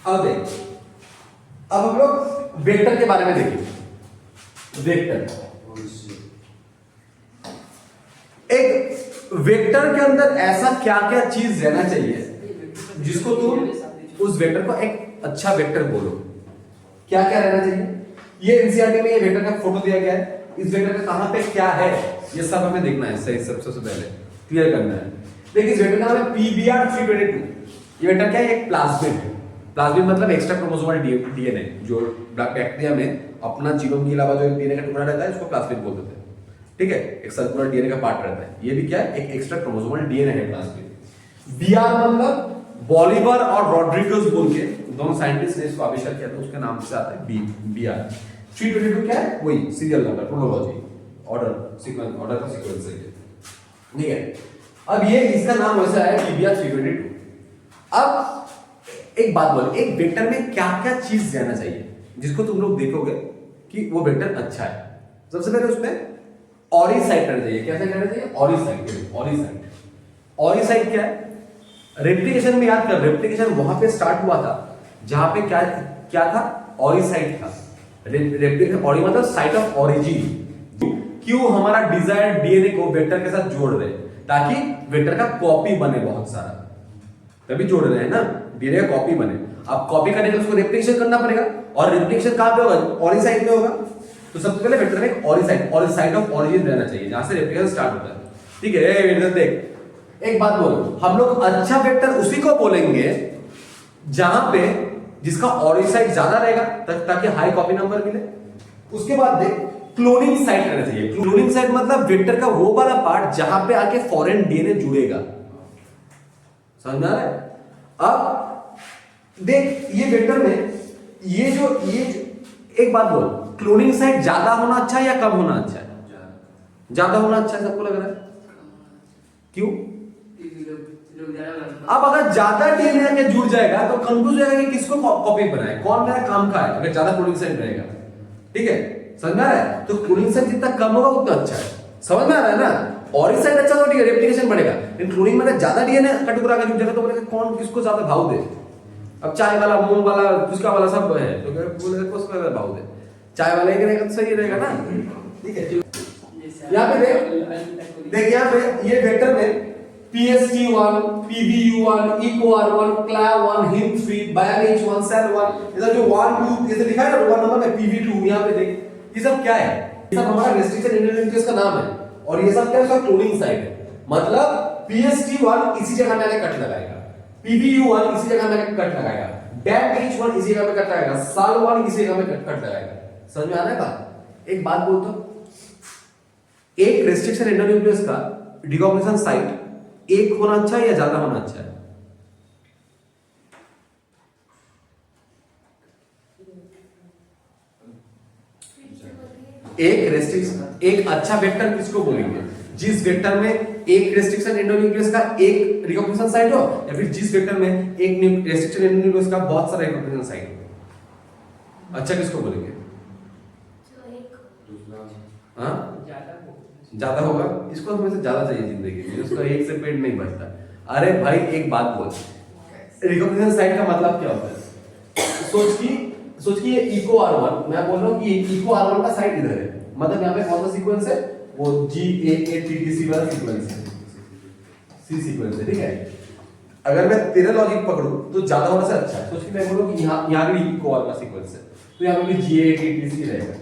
अब देख, अब हम लोग वेक्टर के बारे में देखें। वेक्टर, एक वेक्टर के अंदर ऐसा क्या क्या चीज रहना चाहिए जिसको तुम उस वेक्टर को एक अच्छा वेक्टर बोलो। क्या क्या रहना चाहिए? ये एनसीईआरटी में ये वेक्टर का फोटो दिया गया है। इस वेक्टर का कहां पे क्या है ये सब हमें देखना है, सही सबसे पहले क्लियर करना है। देखिए इस वेक्टर का नाम है PBr322। ये वेक्टर क्या है? एक प्लाज्मिड है। प्लाज्मिड मतलब एक्स्ट्रा क्रोमोसोमल डीएनए, जो बैक्टीरिया में अपना जीनोम के अलावा जो डीएनए का टुकड़ा रहता है उसको प्लाज्मिड बोल देते हैं। ठीक है, एक सर्कुलर डीएनए का पार्ट रहता है। ये भी क्या है? एक एक्स्ट्रा क्रोमोसोमल डीएनए है प्लाज्मिड। बीआर मतलब बॉलिवर और रॉड्रिगस बोल के दोनों साइंटिस्ट ने इसको आविष्कार किया था, उसके नाम से आता है बीआर। 322 क्या है? वही serial number, chronology, order sequence, order का सीक्वेंस है। ठीक है, अब ये इसका नाम वैसा है PBr322। अब एक बात बोलो, एक वेक्टर में क्या क्या चीज रहना चाहिए जिसको तुम लोग देखोगे कि वो वेक्टर अच्छा है? सबसे पहले उसमें ऑरिसाइट रहना चाहिए। कैसे रहना चाहिए? ऑरिसाइट। ऑरिसाइट क्या है? रेप्लिकेशन में याद कर, रेप्लिकेशन वहां पे स्टार्ट हुआ था जहां पे क्या क्या था? ऑरिसाइट था। रेप्लिकेशन, ऑरी मतलब साइट ऑफ ऑरिजिन। क्यों? हमारा डिजायर्ड डीएनए को वेक्टर के साथ जोड़ रहे ताकि वेक्टर का कॉपी बने बहुत सारा, तभी जोड़ रहे हैं ना, डीएनए का कॉपी बने। अब कॉपी करने के लिए उसको रेप्लिकेशन करना पड़ेगा, और रेप्लिकेशन कहां पे होगा? ऑरिसाइट में होगा। तो सबसे पहले वेक्टर में ऑरिसाइट ऑफ ऑरिजिन रहना चाहिए जहां से रेप्लिकेशन स्टार्ट होता है। ठीक है, देख एक बात बोलो, हम लोग अच्छा वेक्टर उसी को बोलेंगे जहां पे जिसका ऑरिसाइट ज्यादा रहेगा ताकि हाई कॉपी नंबर मिले। उसके बाद देख क्लोनिंग साइट रहना चाहिए। क्लोनिंग साइट मतलब वेक्टर का वो वाला पार्ट जहां पे आके फॉरेन डीएनए जुड़ेगा। समझ में आ रहा है? अब देख ये वेक्टर में ये जो एक बात बोल, क्लोनिंग साइट ज्यादा होना अच्छा है या कम होना अच्छा है? ज्यादा होना अच्छा है, सबको लग रहा है। क्यों? अब अगर ज्यादा डीएनए आके जुड़ जाएगा तो कंफ्यूज हो जाएगा कि किसको कॉपी बनाए, कौन मेरा काम का है, अगर ज्यादा क्लोनिंग साइट रहेगा। ठीक है, समझ में आ रहा है? तो क्लोनिंग साइट जितना कम होगा उतना अच्छा है। समझ में आ रहा है ना? ऑरिसाइट अच्छा तो ठीक है, रेप्लिकेशन बढ़ेगा, लेकिन क्लोनिंग में ज्यादा डीएनए का टुकड़ा जुड़ जाएगा तो बोलेगा कौन किसको ज्यादा भाव दे। अब चाय वाला, मूंग वाला, फुचका वाला सब है तो बोलेगा किसको ज्यादा भाव दे। चाय वाला ही रहेगा तो सही रहेगा ना। ठीक है, यहाँ पे देख यहाँ पे ये वेक्टर में PST1, PBU1, EcoR1, CLAV1, HIM3, BIANH1, CEL1, इधर जो 1 2 इधर लिखा है ना, 1 नंबर में PV2, यहाँ पे देख ये सब क्या है? ये सब हमारा रेस्ट्रिक्शन इंडिविजुअल्स का नाम है, और ये सब क्या है? उसका क्लोनिंग साइट है। मतलब PST1 इसी जगह मैंने कट लगाएगा, PBU1 इसी जगह मैंने कट लगाएगा, BIANH1 इसी जगह में कट लगाएगा, CEL1 इसी जगह में कट लगाएगा। समझ में आ रहा है बात? एक बात बोलता हूं, एक रेस्ट्रिक्शन एंडोन्यूक्लियस का डिकॉम्पोजिशन साइट एक होना अच्छा है या ज्यादा होना अच्छा है? एक रेस्ट्रिक्शन, एक अच्छा वेक्टर किसको बोलेंगे? जिस वेक्टर में एक रेस्ट्रिक्शन एंडोन्यूक्लियस का एक रिकॉग्निशन साइट हो, या फिर जिस वेक्टर में एक रेस्ट्रिक्शन एंडोन्यूक्लियस का बहुत सारा रिकॉग्निशन साइट हो। अच्छा किसको बोलेंगे? हाँ, ज्यादा होगा। इसको हमें से ज्यादा चाहिए जिंदगी में, उसका एक से पेट नहीं भरता। अरे भाई एक बात बोल, रिकॉग्निशन साइट का मतलब क्या होता है? सोच कि ये EcoR1, मैं बोल रहा हूँ कि EcoR1 का साइट इधर है, मतलब यहाँ पे कौन सा सीक्वेंस है? वो GAATTC वाला सीक्वेंस है, C सीक्वेंस है। ठीक है, अगर मैं तेरा लॉजिक पकड़ूं तो ज्यादा होने से अच्छा है। सोच कि मैं बोलूं कि यहाँ भी EcoR का सीक्वेंस है तो यहाँ पे भी GAATTC रहेगा,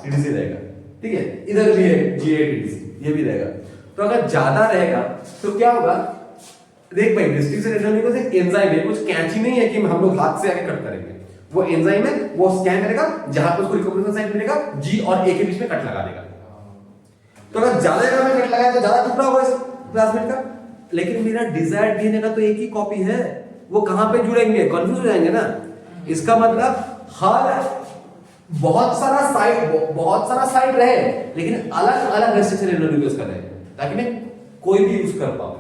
TTC रहेगा। ठीक है, इधर भी है GAATTC, ये भी रहेगा। तो अगर ज्यादा रहेगा तो क्या होगा? देख भाई, रेस्ट्रिक्शन एंडोन्यूक्लियस एक एंजाइम है, कुछ कैंची नहीं है कि हम लोग हाथ से आके कट करेंगे। वो एंजाइम है, वो स्कैन करेगा, जहां पे उसको रिकॉग्निशन साइट मिलेगा G और A के बीच में कट लगा देगा। तो अगर ज्यादा जगह में कट लगाया तो ज्यादा टुकड़ा होगा इस प्लाज्मिड का, लेकिन मेरा डिजायर्ड डीएनए का तो एक ही कॉपी है, वो कहां पे जुड़ेंगे? कंफ्यूज हो जाएंगे ना। इसका मतलब हर बहुत सारा साइट रहे, लेकिन अलग अलग रेस्ट्रिक्शन एंडोन्यूक्लियस का रहे, ताकि मैं कोई भी यूज कर पाऊं।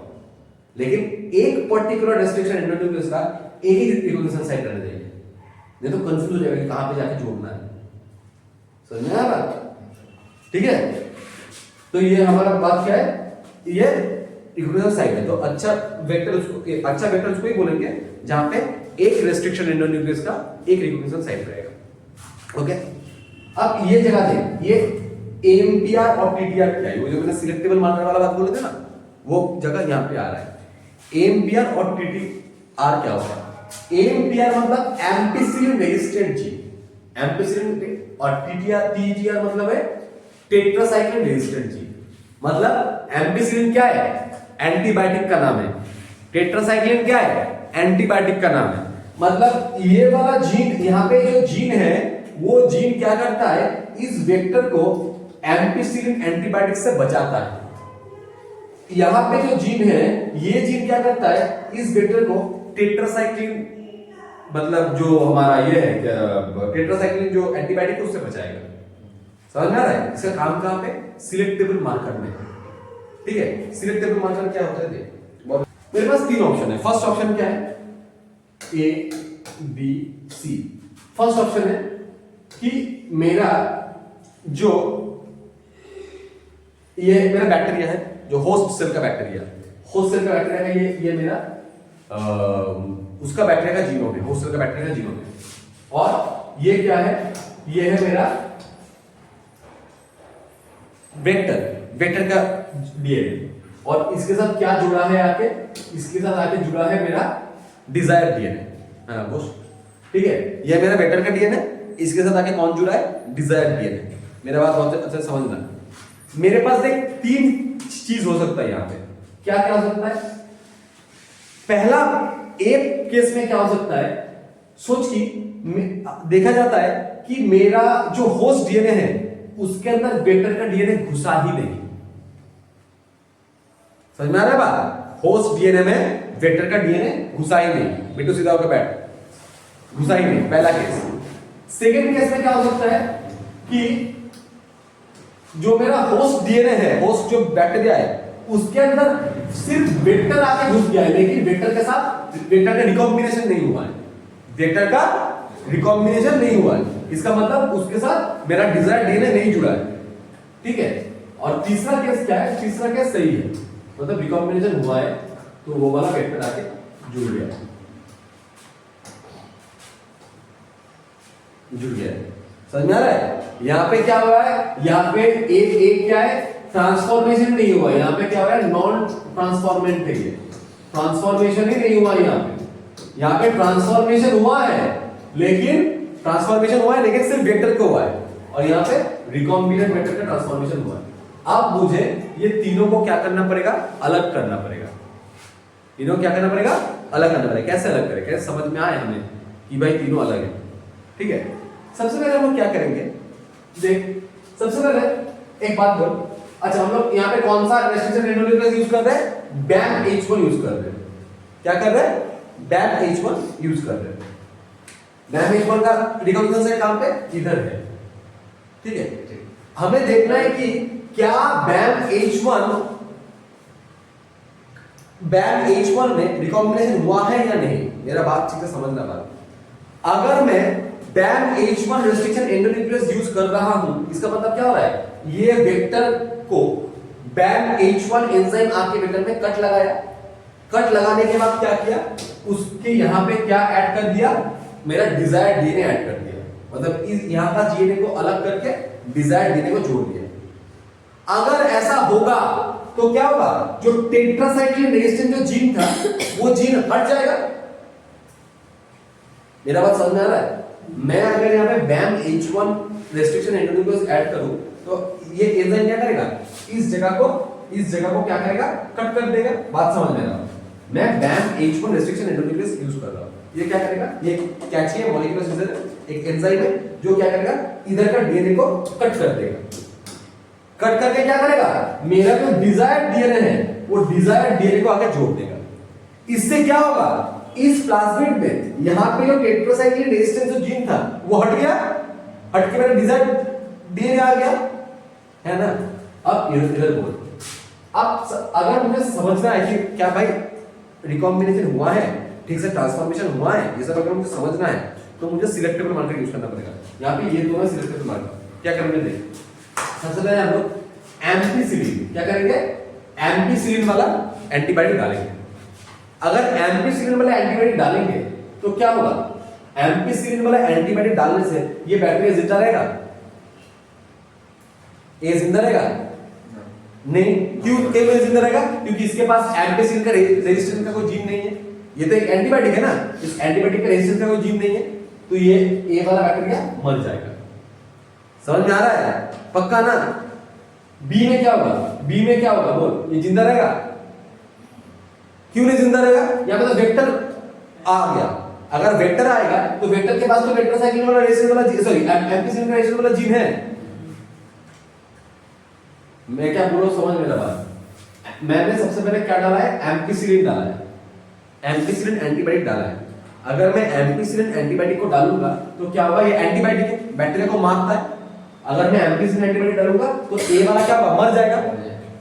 लेकिन एक पर्टिकुलर रेस्ट्रिक्शन एंडोन्यूक्लियस का एक ही रिकॉग्निशन साइट रहना चाहिए, नहीं तो कंफ्यूज हो जाएगा कि कहां पे जाके जोड़ना है। समझ में आ रहा? ठीक है, तो ये हमारा बात क्या है? ये रिकॉग्निशन साइट है। तो अच्छा वेक्टर उसको ही बोलेंगे जहां पे एक रेस्ट्रिक्शन एंडोन्यूक्लियस का, एक रिकॉग्निशन साइट रहेगा। ओके, अब ये जगह देख, ये एएमपीआर और टीटीआर क्या है, वो जो मैंने सिलेक्टेबल मार्कर वाला बात बोले थे ना, वो जगह यहां पे आ रहा है। एएमपीआर और टीटीआर क्या होता है? एएमपीआर मतलब एम्पिसिलिन रेजिस्टेंट जीन, एम्पिसिलिन, और टीटीआर मतलब है टेट्रासाइक्लिन रेजिस्टेंट जीन। मतलब एम्पिसिलिन क्या है? एंटीबायोटिक का नाम है। टेट्रासाइक्लिन क्या है? एंटीबायोटिक का नाम है। मतलब ये वाला जीन, यहां पे जो जीन है वो जीन क्या करता है, इस वेक्टर को एम्पिसिलिन एंटीबायोटिक से बचाता है। यहां पे जो जीन है, ये जीन क्या करता है, इस वेक्टर को टेट्रासाइक्लिन, मतलब जो हमारा ये है टेट्रासाइक्लिन जो एंटीबायोटिक है उससे बचाएगा। समझ में आ रहा है? इसका काम कहां पे? सिलेक्टेबल मार्कर में। ठीक है, सिलेक्टेबल मार्कर क्या होता है देख, मेरे पास तीन ऑप्शन है। फर्स्ट ऑप्शन क्या है? A B C. First option है कि मेरा जो ये मेरा बैक्टीरिया है, जो होस्ट सेल का बैक्टीरिया, होस्ट सेल का बैक्टीरिया है, ये मेरा उसका बैक्टीरिया का जीनोम है, होस्ट सेल का बैक्टीरिया का जीनोम है। और ये क्या है? ये है मेरा वेक्टर का डीएनए। और इसके साथ क्या जुड़ा है आके? इसके साथ आके जुड़ा है मेरा डिजायर डीएनए। बॉस ठीक है, ये मेरा वेक्टर का डीएनए, इसके साथ आके कौन जुड़ा है? Desire DNA. मेरा बात बहुत अच्छा समझना। मेरे पास देख तीन चीज हो सकता है यहां पे। क्या क्या हो सकता है? पहला एक केस में क्या हो सकता है, सोच कि देखा जाता है कि मेरा जो होस्ट डीएनए है उसके अंदर वेक्टर का डीएनए घुसा ही नहीं। समझ में आ रहा है बात? होस्ट डीएनए में वेक्टर का डीएनए घुसा ही नहीं। बेटू सीधा होकर बैठ, घुसा ही नहीं, पहला केस। सेकेंड केस में क्या हो सकता है कि जो मेरा होस्ट डीएनए है, होस्ट जो बैक्टीरिया है, उसके अंदर सिर्फ वेक्टर आके घुस गया है, लेकिन वेक्टर के साथ वेक्टर का रिकॉम्बिनेशन नहीं हुआ है। वेक्टर का रिकॉम्बिनेशन नहीं हुआ है, इसका मतलब उसके साथ मेरा डिजायर्ड डीएनए नहीं जुड़ा है। ठीक है, और तीसरा केस क्या है? तीसरा केस सही है, मतलब रिकॉम्बिनेशन हुआ है तो वो वाला वेक्टर आके जुड़ गया, जुड़ गया। समझ में आ रहा है? यहां पे क्या हुआ है? यहां पे एक क्या है? ट्रांसफॉर्मेशन नहीं हुआ। यहां पे क्या हो रहा है? नॉन ट्रांसफॉर्मेंट है, ये ट्रांसफॉर्मेशन ही नहीं हुआ। यहां पे ट्रांसफॉर्मेशन हुआ है, लेकिन सिर्फ वेक्टर को हुआ है, और यहां पे रिकॉम्बिनेंट वेक्टर का ट्रांसफॉर्मेशन हुआ है। अब मुझे ये तीनों को क्या करना पड़ेगा? अलग करना पड़ेगा। तीनों क्या करना पड़ेगा? अलग करना पड़ेगा। कैसे अलग करें? कैसे समझ में आए हमें कि भाई तीनों अलग है? ठीक है, सबसे पहले हम लोग क्या करेंगे, देख सबसे पहले एक बात बोल। अच्छा, हम लोग यहाँ पे कौन सा रेस्ट्रिक्शन एंडोन्यूक्लियस यूज कर रहे हैं? BAMH1 यूज कर रहे हैं। क्या कर रहे हैं? BAMH1 यूज कर रहे हैं। BAMH1 का रिकॉग्निशन साइट कहां पे? इधर है। ठीक है, हमें देखना है कि क्या BAMH1 में रिकॉम्बिनेशन हुआ है या नहीं। मेरा बात ठीक से समझना बात। अगर मैं BAMH1 रेस्ट्रिक्शन एंडोन्यूक्लियस यूज कर रहा हूं, इसका मतलब क्या हो रहा है? ये वेक्टर को BAMH1 एंजाइम आपके वेक्टर में कट लगाया। कट लगाने के बाद क्या किया? उसके यहां पे क्या ऐड कर दिया? मेरा डिजायर्ड डीएनए ऐड कर दिया। मतलब इस यहां का डीएनए को अलग करके डिजायर्ड डीएनए को जोड़ दिया। अगर ऐसा होगा तो क्या होगा? जो टेट्रासाइक्लिन रेजिस्टेंट जो जीन था वो जीन हट जाएगा। मेरा बात समझ में आ रहा है? मैं अगर यहां पे BAMH1 रेस्ट्रिक्शन एंडोन्यूक्लियस ऐड करूं तो ये एंजाइम क्या करेगा? इस जगह को क्या करेगा? कट कर देगा। बात समझ में आ रहा है? मैं BAMH1 रेस्ट्रिक्शन एंडोन्यूक्लियस यूज कर रहा हूं। ये क्या करेगा? ये कैची है, मॉलिक्यूलर सीजर, एक एंजाइम है जो क्या करेगा? इधर का डीएनए को कट कर देगा। कट करके क्या करेगा? मेरा जो डिजायर्ड डीएनए है वो डिजायर्ड डीएनए को आके जोड़ देगा। इससे क्या होगा? इस प्लाज्मिड में यहां पे जो टेट्रासाइक्लिन रेजिस्टेंस जो जीन था वो हट गया, हट के मेरा डिजायर्ड डीएनए आ गया, है ना? अब इधर बोल। अब अगर मुझे समझना है कि क्या भाई रिकॉम्बिनेशन हुआ है, ठीक से ट्रांसफॉर्मेशन हुआ है, ये सब अगर मुझे समझना है तो मुझे सिलेक्टेबल मार्कर यूज करना पड़ेगा। यहां पे ये दोनों सिलेक्टेबल मार्कर क्या करेंगे देख। सबसे पहले हम लोग एम्पिसिलिन क्या करेंगे? एम्पिसिलिन वाला एंटीबायोटिक डालेंगे। अगर एम्पिसिलिन वाला एंटीबायोटिक डालेंगे तो क्या होगा, एम्पिसिलिन वाला एंटीबायोटिक डालने से ये बैक्टीरिया जिंदा रहेगा? ये जिंदा रहेगा? नहीं। क्यों जिंदा रहेगा? क्योंकि इसके पास एम्पिसिलिन का रेजिस्टेंस का कोई जीन नहीं है। ये तो एक एंटीबायोटिक है ना, इस एंटीबायोटिक का रेजिस्टेंस का कोई जीन नहीं है, तो ये वाला बैक्टीरिया मर जाएगा। समझ में आ रहा है? पक्का ना? बी में क्या होगा? बी में क्या होगा बोल? ये जिंदा रहेगा? क्यों नहीं जिंदा रहेगा? या मतलब वेक्टर आ गया। अगर वेक्टर आएगा तो वेक्टर के पास तो वेक्टर साइक्लिन वाला रेजिस्टेंस वाला सॉरी एम्पिसिलिन का रेजिस्टेंस वाला जीन है। मैं क्या बोल रहा हूं समझ में लगा? मैंने सबसे पहले क्या डाला है? एम्पिसिलिन डाला है, एम्पिसिलिन एंटीबायोटिक डाला है। अगर मैं एम्पिसिलिन एंटीबायोटिक को डालूंगा तो क्या होगा? ये एंटीबायोटिक है, बैक्टीरिया को मारता है। अगर मैं एम्पिसिलिन एंटीबायोटिक डालूंगा तो ए वाला क्या होगा? मर जाएगा।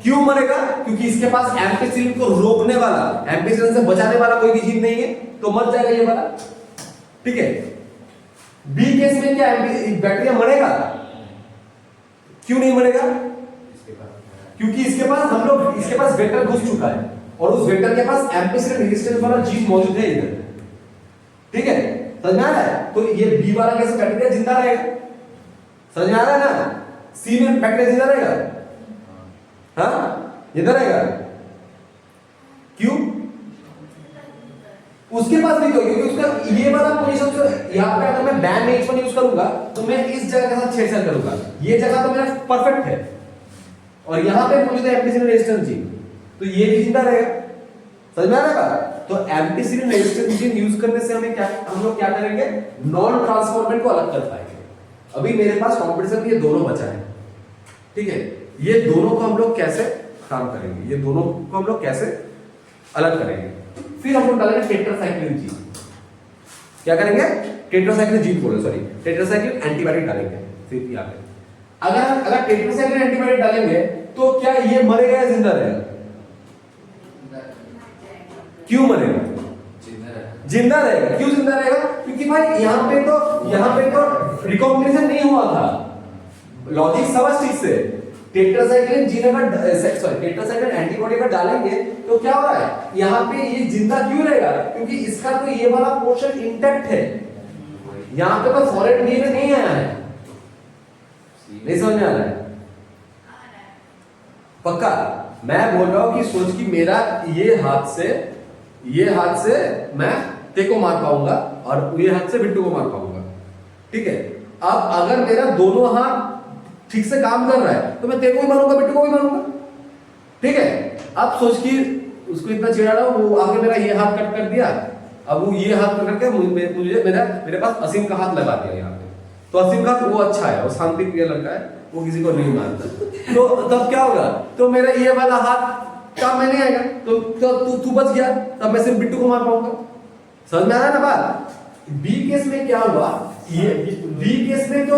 क्यों मरेगा? क्योंकि इसके पास एम्पिसिलिन को रोकने वाला, एम्पिसिलिन से बचाने वाला कोई भी जीन नहीं है, तो मर जाएगा ये वाला। ठीक है। बी केस में क्या बैक्टीरिया मरेगा? क्यों नहीं मरेगा? क्योंकि इसके पास वेक्टर घुस चुका है और उस वेक्टर के पास एम्पिसिलिन रेजिस्टेंस वाला जीन मौजूद है इधर। ठीक है, समझ में आ रहा है? तो ये बी वाला कैसे बैक्टीरिया जिंदा रहेगा? समझ में आ रहा है ना? सी में बैक्टीरिया जिंदा रहेगा? हाँ, जिंदा रहेगा। क्यों? उसके पास भी तो, क्योंकि उसका ये वाला पोजीशन जो यहाँ पे अगर मैं बैन H1 यूज करूंगा तो मैं इस जगह के साथ छेड़छाड़ करूंगा। ये जगह तो मेरा परफेक्ट है और यहाँ पे मौजूद है एम्पिसिलिन रेजिस्टेंस जीन, तो ये भी जिंदा रहेगा। समझ में आ रहा है? तो एम्पिसिलिन रेजिस्टेंस जीन यूज करने से हम लोग क्या करेंगे? नॉन ट्रांसफॉर्मेंट को अलग कर पाएंगे। अभी मेरे पास कॉम्पिटिशन में ये दोनों बचा है। ठीक है, ये दोनों को हम लोग कैसे काम करेंगे? ये दोनों को हम लोग कैसे अलग करेंगे? फिर हम लोग डालेंगे टेट्रासाइक्लिन जीन। क्या करेंगे? टेट्रासाइक्लिन जीन बोले, सॉरी टेट्रासाइक्लिन एंटीबायोटिक डालेंगे। फिर यहाँ पे अगर टेट्रासाइक्लिन एंटीबायोटिक डालेंगे तो क्या ये मरेगा या जिंदा रहेगा? क्यों मरेगा? जिंदा रहेगा। क्यों जिंदा रहेगा? क्योंकि भाई यहाँ पे तो रिकॉम्बिनेशन नहीं हुआ था। लॉजिक समझ ठीक से। टेट्रासाइक्लिन जीन अगर सॉरी टेट्रासाइक्लिन एंटीबॉडी अगर डालेंगे तो क्या हो रहा है? यहाँ पे ये जिंदा क्यों रहेगा? क्योंकि इसका तो ये वाला पोर्शन इंटैक्ट है। यहाँ पे तो फॉरेन डीएनए नहीं आया है। नहीं समझ में आ रहा है? पक्का मैं बोल रहा हूं कि सोच कि मेरा ये हाथ से मैं ते को मार पाऊंगा और ये हाथ से बिट्टू को मार पाऊंगा। ठीक है, अब अगर मेरा दोनों हाथ ठीक से काम कर रहा है तो मैं तेरे को भी मारूंगा, बिट्टू को भी मारूंगा। ठीक है, अब सोच कि उसको इतना चिढ़ा रहा हूं, वो आगे मेरा ये हाथ कट कर दिया, अब वो ये हाथ पकड़ के मुझे मेरे पास असीम का हाथ लगा दिया यहाँ पे। तो असीम का वो अच्छा है, वो शांति प्रिय लड़का है, वो किसी को नहीं मानता। तो तब क्या होगा? तो मेरा ये वाला हाथ काम में नहीं आएगा, तो तू बच गया, तब मैं सिर्फ बिट्टू को मार पाऊंगा। समझ में आ रहा है ना बात? बी केस में क्या हुआ? ये बी केस में तो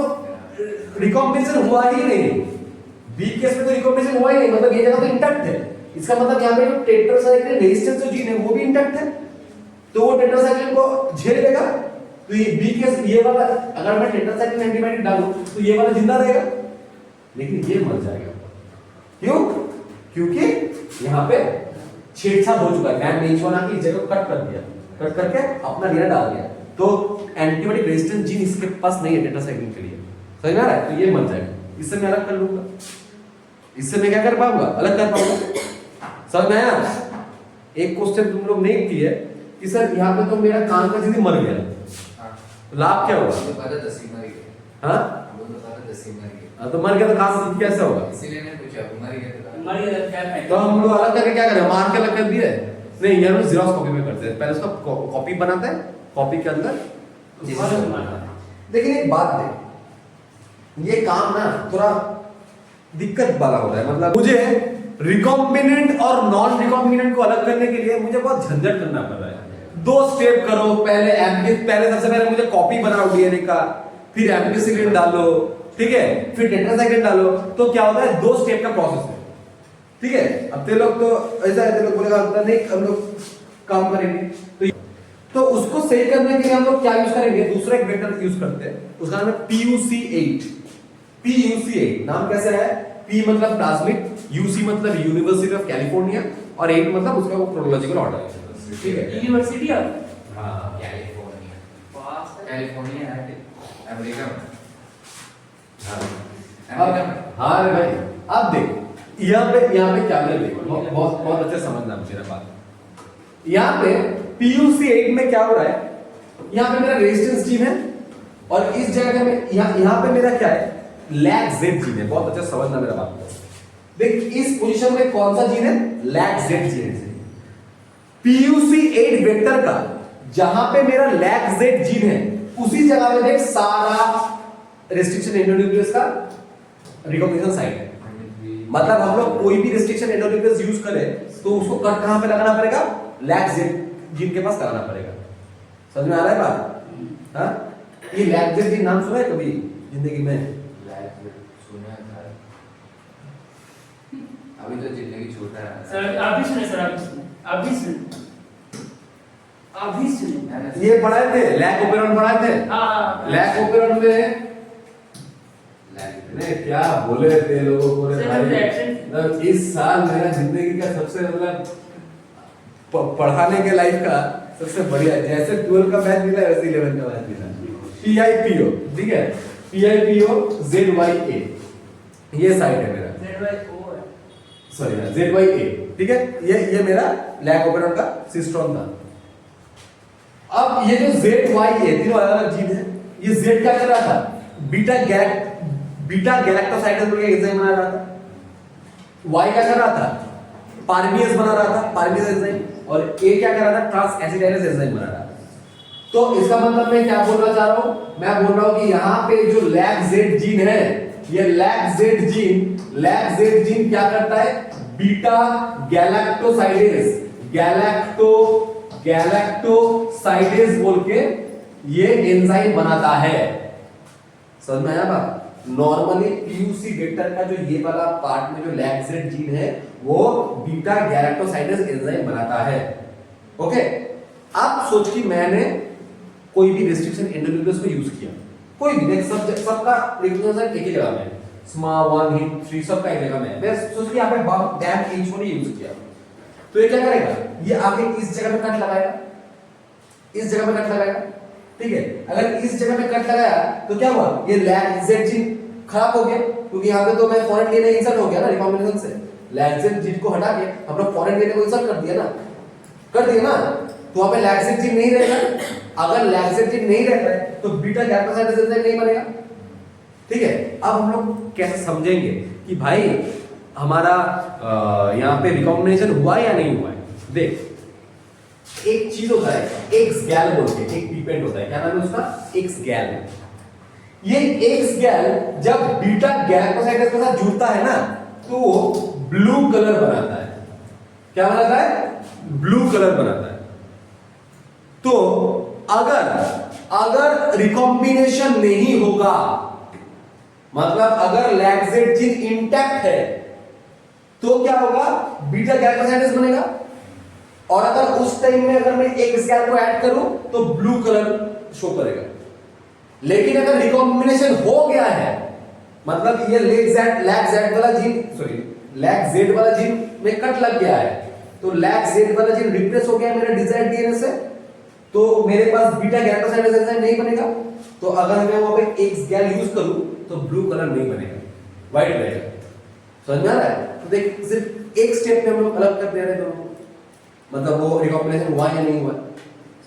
रिकॉम्बिनेशन हुआ ही नहीं। बी केस में तो रिकॉम्बिनेशन हुआ ही नहीं, मतलब ये जगह तो इंटैक्ट है। इसका मतलब यहाँ पे जो टेट्रासाइक्लिन रेजिस्टेंस जो जीन है वो भी इंटैक्ट है, तो वो टेट्रासाइक्लिन को झेल लेगा। तो ये बी केस ये वाला अगर मैं टेट्रासाइक्लिन एंटीबायोटिक डालूं तो ये वाला जिंदा रहेगा, लेकिन ये मर जाएगा। क्यों? क्योंकि यहाँ पे छेड़छाड़ हो चुका है। बैन H1 आके इस जगह को कट कर दिया, कट करके अपना डीएनए डाल दिया, तो एंटीबायोटिक रेजिस्टेंस जीन इसके पास नहीं है टेट्रासाइक्लिन के लिए। समझ में आ रहा है? तो ये मर जाएगा। इससे मैं अलग कर लूंगा, इससे मैं क्या कर पाऊंगा? अलग कर पाऊंगा। समझ में आया? एक क्वेश्चन तुम लोग नहीं किए कि सर यहाँ पे तो मेरा कान का चीज मर गया, तो लाभ क्या होगा? हाँ तो मर गया तो खास कैसे होगा? इसीलिए मैंने पूछा मर गया तो हम लोग अलग करके क्या करें? मार के अलग कर दिए? नहीं, ये लोग जीरोक्स कॉपी में करते हैं। पहले उसका कॉपी बनाते हैं, कॉपी के अंदर लेकिन एक बात देख, ये काम ना थोड़ा दिक्कत वाला होता है। मतलब मुझे रिकॉम्बिनेंट और नॉन रिकॉम्बिनेंट को अलग करने के लिए मुझे बहुत झंझट करना पड़ रहा है। 2 स्टेप करो, पहले सबसे पहले मुझे कॉपी बनाओ डीएनए का, फिर एम्पिसिलिन डालो, ठीक है, फिर टेट्रासाइक्लिन डालो। तो क्या होता है? 2 स्टेप का प्रोसेस है। ठीक है, अब ते लोग तो ऐसा है, ते लोग बोलेगा नहीं हम लोग काम करेंगे, तो उसको सही करने के लिए हम लोग क्या यूज करेंगे? दूसरा एक वेक्टर यूज करते हैं, उसका नाम है PUC8। PUC8 नाम कैसे है? P मतलब प्लाज्मिक, UC मतलब यूनिवर्सिटी ऑफ कैलिफोर्निया और 8 मतलब उसका वो क्रोनोलॉजिकल ऑर्डर है। ठीक है, यूनिवर्सिटी ऑफ हां कैलिफोर्निया। कैलिफोर्निया है अमेरिका में। हाँ हाँ रे भाई, अब देख यहाँ पे कैमरे देख, बहुत बहुत अच्छे समझना मेरा बात। यहाँ पे PUC 8 में क्या हो रहा है, यहाँ पे मेरा रेजिस्टेंस जीन है और इस जगह में यहाँ पे मेरा क्या है, लैग जेड जीन है। बहुत अच्छा समझना मेरा बात। देख इस पोजीशन में कौन सा जीन है, लैग जेड जीन है। PUC 8 वेक्टर का जहां पे मेरा लैग जेड जीन है उसी जगह में देख सारा रेस्ट्रिक्शन एंडोन्यूक्लियस का रिकॉग्निशन साइट है। मतलब हम लोग कोई भी रेस्ट्रिक्शन एंडोन्यूक्लियस यूज करें तो उसको कट कहां पे लगाना पड़ेगा, लैग जेड जीन के पास लगाना पड़ेगा। समझ में आ रहा है बात? हाँ, ये लैग जेड जीन नाम सुना है कभी जिंदगी में? लैग जेड सुना था, अभी तो जिंदगी छोटा है सर। आप भी सुने सर, आप भी सुने। ये पढ़ाए थे, लैग ओपेरॉन पढ़ाए थे। हाँ लैग ओपेरॉन में ने क्या बोले थे लोगों को रे भाई, मतलब इस साल मेरा जिंदगी का सबसे मतलब पढ़ाने के लाइफ का सबसे बढ़िया, जैसे 12 का मैथ मिला वैसे 11 का मैथ मिला। PIPO, ठीक है, PIPO ZYA ये साइड है मेरा, सॉरी ZYA, ठीक है। ये मेरा लैग ओपेरॉन का सिस्टोन था। अब ये जो ZYA तीनों अलग अलग जीन है, ये Z क्या कर रहा था, बीटा गैलेक्टोसाइडेज बोल के एंजाइम बना रहा था। Y क्या कर रहा था, पार्मियस बना रहा था, पार्मियस एंजाइम। और A क्या कर रहा था, ट्रांस एसिडाइलेज एंजाइम बना रहा था। तो इसका मतलब मैं क्या बोलना चाह रहा हूं, मैं बोल रहा हूं कि यहां पे जो लैग जेड जीन है, ये लैग जेड जीन क्या करता है, बीटा गैलेक्टोसाइडेज बोल के ये एंजाइम बनाता है। समझ में आया बात? नॉर्मली PUC वेक्टर का जो ये वाला पार्ट में जो लैग जेड जीन है वो बीटा गैलेक्टोसाइडेज एंजाइम बनाता है। ओके, अब सोच कि मैंने कोई भी रेस्ट्रिक्शन एंडोन्यूक्लियस को यूज किया, कोई भी देख सबका रिकॉग्निशन साइट एक ही जगह में है, स्मा 1 हिट 3 सबका एक जगह में है। मैं सोच कि यहां पे डैम H को नहीं यूज किया, तो ये क्या करेगा, ये आगे इस जगह पे कट लगाएगा, इस जगह पे कट लगाएगा, ठीक है। अगर इस जगह पे कट लगाया तो क्या हुआ, ये लैग जेड जीन खराब हो गया, क्योंकि यहां पे तो मैं फॉरेन डीएनए इंसर्ट हो गया ना रिकॉम्बिनेशन से। लैग जेड जीन को हटा के हम लोग फॉरेन डीएनए को इंसर्ट कर दिया ना, तो वहां पे लैग जेड जीन नहीं रहेगा। अगर लैग जेड जीन नहीं रहता है तो बीटा गैलेक्टोसाइडेज एंजाइम नहीं बनेगा, ठीक है। अब हम लोग कैसे समझेंगे कि भाई हमारा यहाँ पे रिकॉम्बिनेशन हुआ या नहीं हुआ है। देख एक चीज होता है एक्स गैल बोल के, एक पीपेंट होता है, क्या नाम है उसका, एक्स गैल। ये एक्स गैल जब बीटा गैलेक्टोसाइडेज के साथ जुड़ता है ना तो वो ब्लू कलर बनाता है। क्या बनाता है, ब्लू कलर बनाता है। तो अगर रिकॉम्बिनेशन नहीं होगा, मतलब अगर लैग जेड जीन इंटैक्ट है तो क्या होगा, बीटा गैलेक्टोसाइडेज बनेगा। और अगर उस टाइम में अगर मैं एक्स गैल को ऐड करूं तो ब्लू कलर शो करेगा। लेकिन अगर रिकॉम्बिनेशन हो गया है, मतलब ये लैग जेड वाला जीन, सॉरी लैग जेड वाला जीन में कट लग गया है, तो लैग जेड वाला जीन रिप्लेस हो गया मेरे डिजायर्ड डीएनए से, तो मेरे पास बीटा गैलेक्टोसाइडेज एंजाइम नहीं बनेगा। तो अगर मैं वहां पे एक्स गैल यूज करूं तो ब्लू कलर नहीं बनेगा, व्हाइट रहेगा। समझ में आ रहा है? तो देख सिर्फ एक स्टेप में हम लोग अलग कर दे रहे हैं दोनों, मतलब वो रिकॉम्बिनेशन हुआ या नहीं हुआ।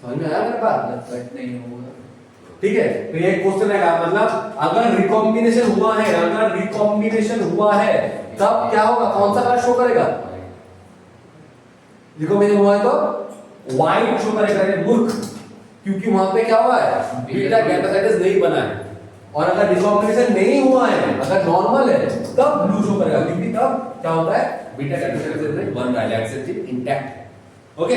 समझ में आया मेरी बात? कट नहीं होगा, ठीक है। तो ये क्वेश्चन है, मतलब अगर रिकॉम्बिनेशन हुआ है तब क्या होगा, कौन सा कलर शो करेगा, रिकॉम्बिनेशन हुआ है तो व्हाइट शो करेगा। ये मूर्ख, क्योंकि वहां पे क्या हुआ है, बीटा गैलेक्टोसाइडेज नहीं बना है। और अगर रिकॉम्बिनेशन नहीं हुआ है, अगर नॉर्मल है तब ब्लू शो करेगा, क्योंकि तब क्या होता है, बीटा गैलेक्टोसाइडेज बन रहा है, लैग जेड इंटैक्ट है। ओके।